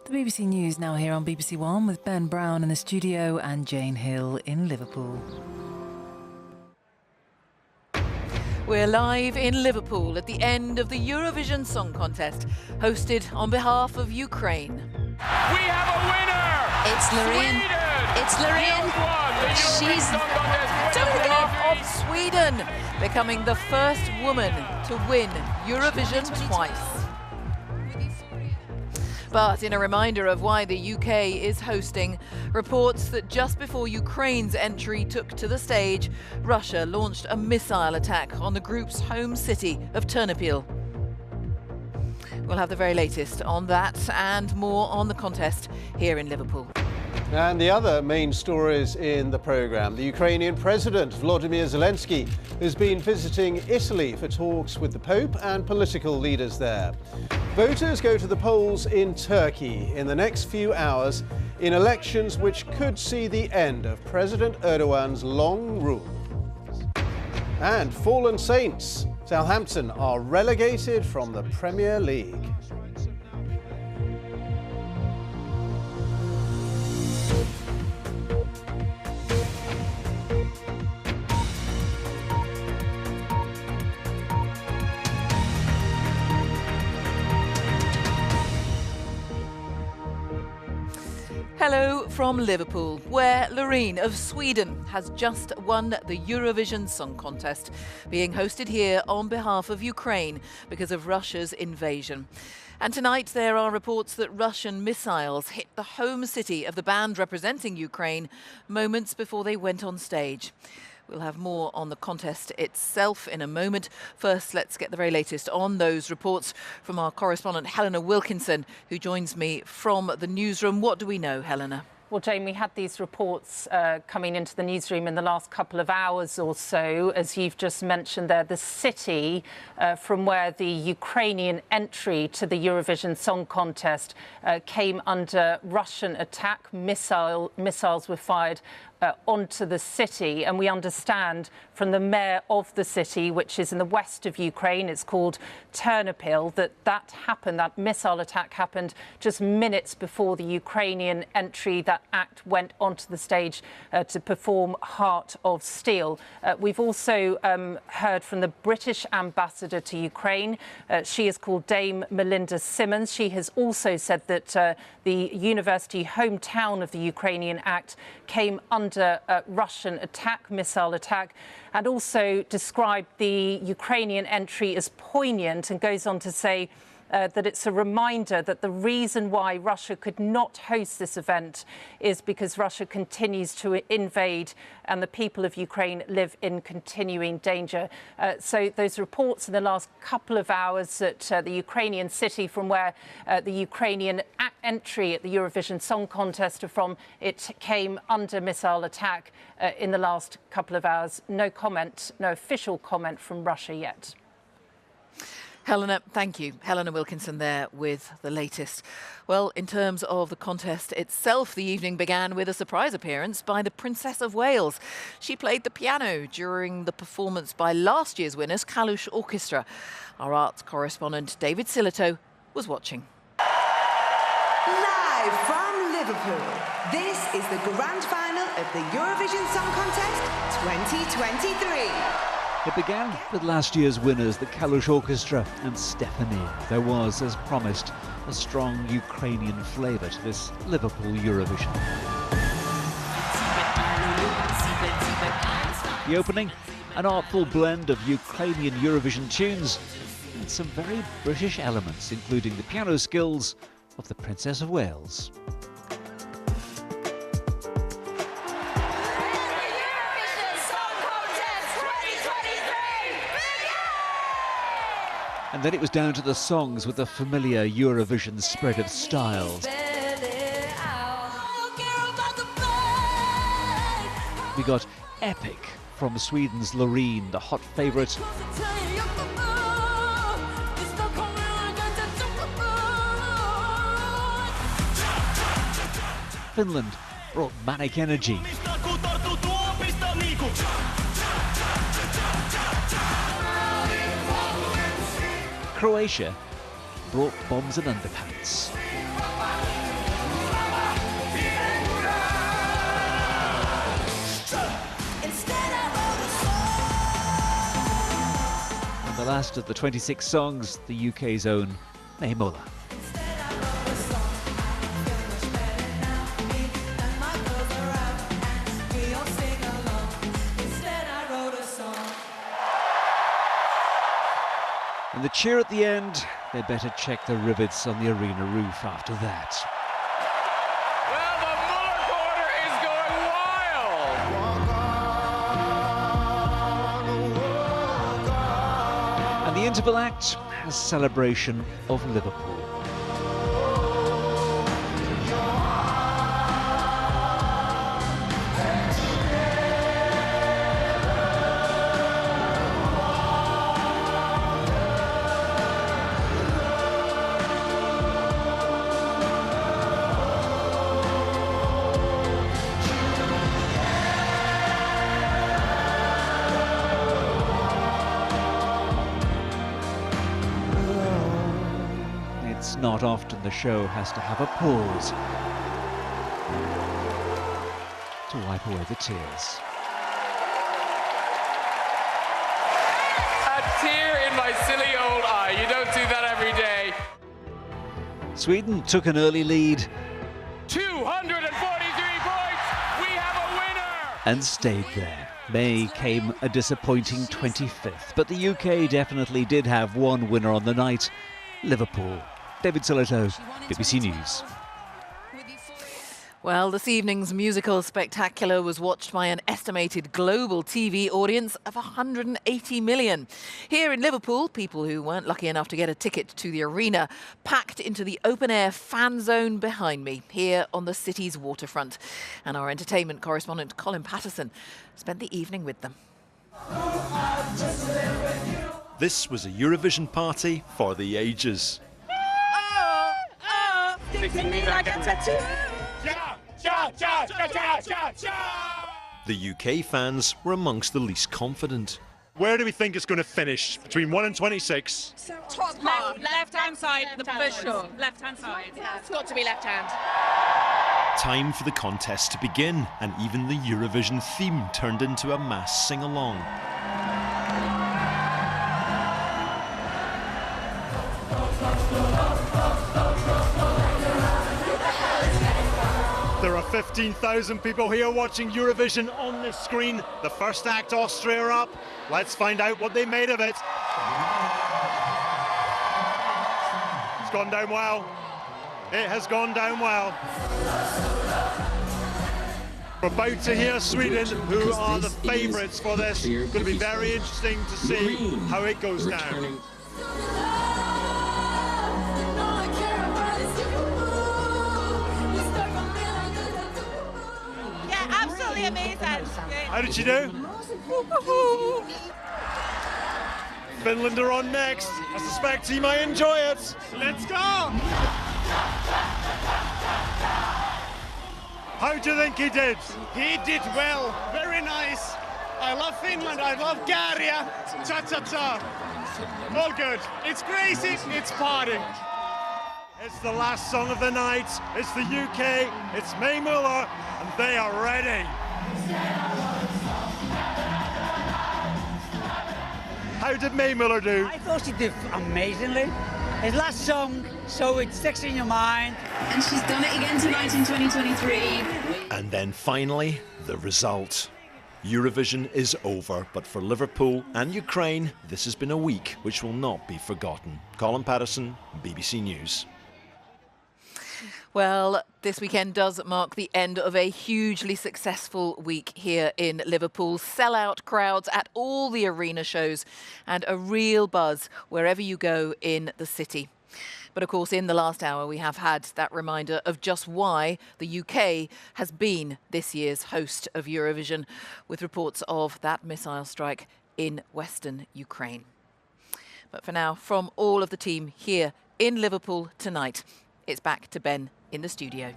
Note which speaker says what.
Speaker 1: The BBC News now here on BBC One with Ben Brown in the studio and Jane Hill in Liverpool.
Speaker 2: We're live in Liverpool at the end of the Eurovision Song Contest, hosted on behalf of Ukraine.
Speaker 3: We have a winner!
Speaker 4: It's Loreen.
Speaker 3: Sweden!
Speaker 4: It's Loreen.
Speaker 3: She's
Speaker 2: Of Sweden, becoming the first woman to win Eurovision twice. But in a reminder of why the UK is hosting, reports that just before Ukraine's entry took to the stage, Russia launched a missile attack on the group's home city of Ternopil. We'll have the very latest on that and more on the contest here in Liverpool.
Speaker 5: And the other main stories in the programme. The Ukrainian President Volodymyr Zelensky has been visiting Italy for talks with the Pope and political leaders there. Voters go to the polls in Turkey in the next few hours in elections which could see the end of President Erdogan's long rule. And fallen saints. Southampton are relegated from the Premier League.
Speaker 2: Hello from Liverpool, where Loreen of Sweden has just won the Eurovision Song Contest, being hosted here on behalf of Ukraine because of Russia's invasion. And tonight there are reports that Russian missiles hit the home city of the band representing Ukraine moments before they went on stage. We'll have more on the contest itself in a moment. First, let's get the very latest on those reports from our correspondent Helena Wilkinson, who joins me from the newsroom. What do we know, Helena?
Speaker 6: Well, Jane, we had these reports coming into the newsroom in the last couple of hours or so, as you've just mentioned there. The city from where the Ukrainian entry to the Eurovision Song Contest came under Russian attack. Missiles were fired onto the city, and we understand from the mayor of the city, which is in the west of Ukraine, it's called Ternopil, that happened, that missile attack happened just minutes before the Ukrainian entry. That act went onto the stage to perform Heart of Steel. We've also heard from the British ambassador to Ukraine. She is called Dame Melinda Simmons. She has also said that the university hometown of the Ukrainian act came under a Russian attack, missile attack, and also described the Ukrainian entry as poignant, and goes on to say that it's a reminder that the reason why Russia could not host this event is because Russia continues to invade and the people of Ukraine live in continuing danger. So those reports in the last couple of hours that the Ukrainian city from where the Ukrainian entry at the Eurovision Song Contest are from, it came under missile attack in the last couple of hours. No comment, no official comment from Russia yet.
Speaker 2: Helena, thank you. Helena Wilkinson there with the latest. Well, in terms of the contest itself, the evening began with a surprise appearance by the Princess of Wales. She played the piano during the performance by last year's winners, Kalush Orchestra. Our arts correspondent David Silito was watching.
Speaker 7: Live from Liverpool, this is the grand final of the Eurovision Song Contest 2023.
Speaker 8: It began with last year's winners, the Kalush Orchestra and Stephanie. There was, as promised, a strong Ukrainian flavour to this Liverpool Eurovision. The opening, an artful blend of Ukrainian Eurovision tunes and some very British elements, including the piano skills of the Princess of Wales. And then it was down to the songs with the familiar Eurovision spread of styles. We got Epic from Sweden's Loreen, the hot favourite. Finland brought Manic Energy. Croatia brought Bombs and Underpants. last of the 26 songs, the UK's own Mae Muller. And the cheer at the end, they better check the rivets on the arena roof after that.
Speaker 3: Well, the Muller quarter is going wild.
Speaker 8: And the interval act has celebration of Liverpool. It's not often the show has to have a pause to wipe away the tears.
Speaker 3: A tear in my silly old eye. You don't do that every day.
Speaker 8: Sweden took an early lead
Speaker 3: 243 points. We have a winner.
Speaker 8: and stayed there. May came a disappointing 25th, but the UK definitely did have one winner on the night, Liverpool. David Silito, BBC News.
Speaker 2: Well, this evening's musical spectacular was watched by an estimated global TV audience of 180 million. Here in Liverpool, people who weren't lucky enough to get a ticket to the arena packed into the open-air fan zone behind me, here on the city's waterfront. And our entertainment correspondent, Colin Patterson, spent the evening with them.
Speaker 9: This was a Eurovision party for the ages. The UK fans were amongst the least confident.
Speaker 10: Where do we think it's going to finish? Between 1 and 26?
Speaker 4: Top left-hand side, for sure. Left-hand side. Yeah, it's got to be left-hand.
Speaker 9: Time for the contest to begin, and even the Eurovision theme turned into a mass sing-along.
Speaker 10: There are 15,000 people here watching Eurovision on this screen. The first act, Austria, are up. Let's find out what they made of it. It's gone down well. It has gone down well. We're about to hear Sweden, who are the favourites for this. It's going to be very interesting to see how it goes down.
Speaker 4: Amazing.
Speaker 10: How did you do? Finland are on next. I suspect he might enjoy it. Let's go! How do you think he did?
Speaker 11: He did well. Very nice. I love Finland. I love Garia. Cha-cha-cha. All good. It's crazy. It's party.
Speaker 10: It's the last song of the night. It's the UK. It's Mae Muller, and they are ready. How did Mae Muller do?
Speaker 12: I thought she did amazingly. His last song, so it sticks in your mind.
Speaker 13: And she's done it again tonight in 2023.
Speaker 9: And then finally, the result. Eurovision is over, but for Liverpool and Ukraine, this has been a week which will not be forgotten. Colin Patterson, BBC News.
Speaker 2: Well, this weekend does mark the end of a hugely successful week here in Liverpool. Sell-out crowds at all the arena shows and a real buzz wherever you go in the city. But of course, in the last hour, we have had that reminder of just why the UK has been this year's host of Eurovision, with reports of that missile strike in western Ukraine. But for now, from all of the team here in Liverpool tonight, it's back to Ben in the studio.